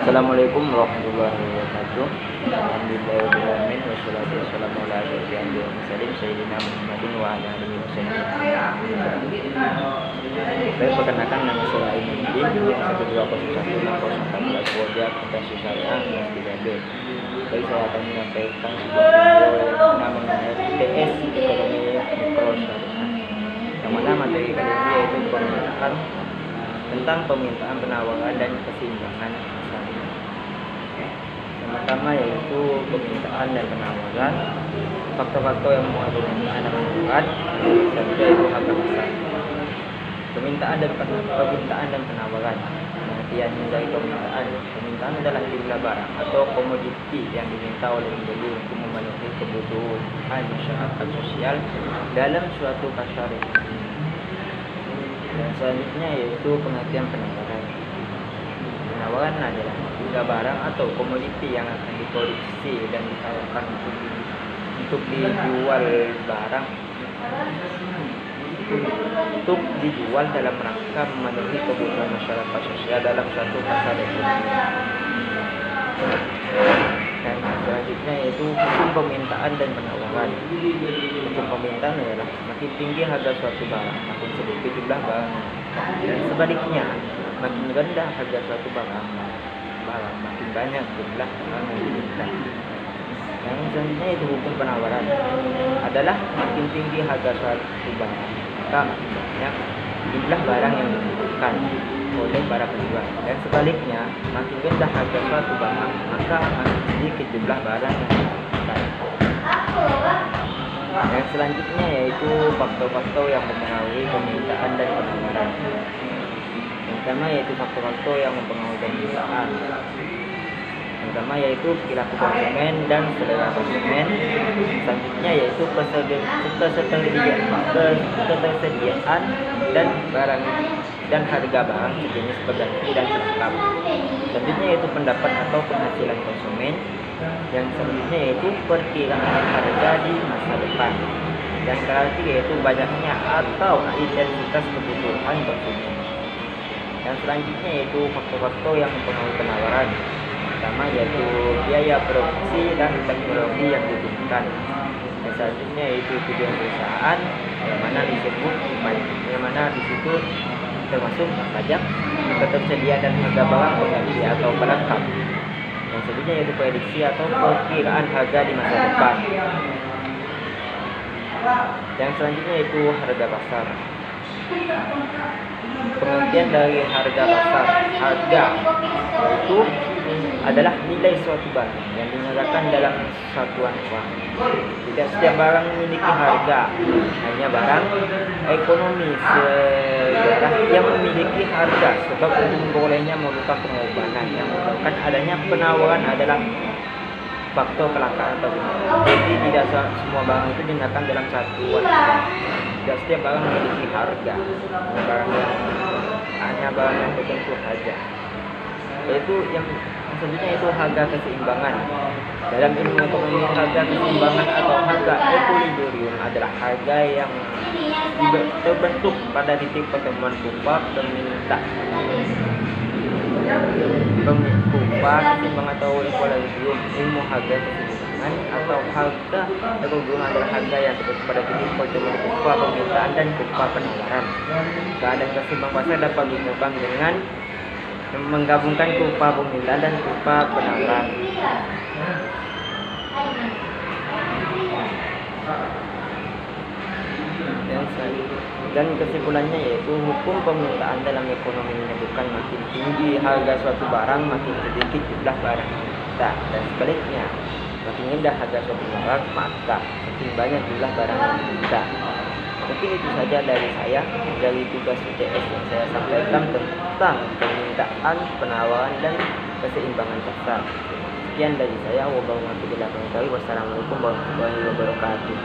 Assalamualaikum warahmatullahi wabarakatuh. Alhamdulillahirobbilalamin wassalatu wassalamu ala asyrofil anbiya'i wal mursalin sayyidina Muhammadin wa ala alihi wasallam. Saya perkenalkan, nama saya Ainuddin, 1201614 Wajah Kontasi Syariah kelas 3B. Baik, saya akan menyampaikan sebuah video yang namanya TS Ekonomi Mikro Syariah, yang mana materi kali ini yaitu pemerintahan tentang pemintaan, penawaran, dan keseimbangan syariah. Yang pertama yaitu pemintaan dan penawaran. Faktor-faktor yang mempengaruhi pemintaan dan penawaran yaitu harga pasar. Permintaan dan penawaran. Pengertian dari permintaan adalah jumlah barang atau komoditi yang diminta oleh pembeli untuk memenuhi kebutuhan masyarakat sosial dalam suatu pasar. Dan selanjutnya yaitu pengertian penawaran. Penawaran adalah jumlah barang atau komoditi yang akan diproduksi dan ditawarkan untuk dijual dalam rangka memenuhi kebutuhan masyarakat sosial dalam suatu pasar ekonomi. Dan selanjutnya yaitu hukum permintaan dan penawaran. Hukum permintaan adalah makin tinggi harga suatu barang, makin sedikit jumlah barang, dan sebaliknya makin rendah harga suatu barang, makin banyak jumlah barang yang diminta. Yang selanjutnya yaitu hukum penawaran adalah makin tinggi harga suatu barang, maka makin banyak jumlah barang yang dibutuhkan oleh para penjual, dan sebaliknya makin rendah harga suatu barang, maka makin sedikit jumlah barang yang dibutuhkan. Yang selanjutnya yaitu faktor-faktor yang mempengaruhi permintaan dan penawaran. Yang pertama yaitu faktor-faktor yang mempengaruhi permintaan. Yang pertama yaitu perilaku konsumen dan selera konsumen. Selanjutnya yaitu ketersediaan dan barang dan harga barang sejenis berganti dan pelengkap. Selanjutnya yaitu pendapat atau penghasilan konsumen. Yang selanjutnya yaitu perkiraan harga di masa depan. Yang ketiga yaitu banyaknya atau intensitas kebutuhan konsumen. Yang selanjutnya yaitu faktor-faktor yang mempengaruhi penawaran. Pertama yaitu biaya produksi dan teknologi yang dibutuhkan. Yang selanjutnya yaitu tujuan perusahaan, yang mana di situ termasuk pajak, ketersediaan dan harga barang pengganti atau pelengkap. Yang selanjutnya yaitu prediksi atau perkiraan harga di masa depan. Yang selanjutnya yaitu harga pasar. Pengertian dari harga pasar. Harga yaitu adalah nilai suatu barang yang dinyatakan dalam satuan uang. Tidak setiap barang memiliki harga, hanya barang ekonomi sejarah yang memiliki harga, sebab untuk memperolehnya memerlukan pengorbanan. Yang menyebabkan adanya penawaran adalah faktor kelangkaan atau jadi tidak semua barang itu dinyatakan dalam satuan uang. Tidak setiap barang memiliki harga, hanya barang yang tertentu saja. Yaitu yang selanjutnya itu harga keseimbangan. Dalam ilmu ekonomi, harga keseimbangan atau harga equilibrium adalah harga yang terbentuk pada titik pertemuan kurva peminta. Keseimbangan atau equilibrium. Ilmu harga keseimbangan atau harga equilibrium adalah harga yang terbentuk pada titik pertemuan kurva permintaan dan kurva penawaran. Keadaan keseimbang pasar dapat dikembang dengan menggabungkan kurva permintaan dan kurva penawaran. Dan kesimpulannya yaitu hukum permintaan dalam ekonomi menyebutkan makin tinggi harga suatu barang, makin sedikit jumlah barang yang diminta, dan sebaliknya makin rendah harga suatu barang, maka makin banyak jumlah barang yang diminta. Mungkin itu saja dari saya, dari tugas UTS yang saya sampaikan tentang permintaan, penawaran, dan keseimbangan pasar. Sekian dari saya. Wassalamualaikum warahmatullahi wabarakatuh.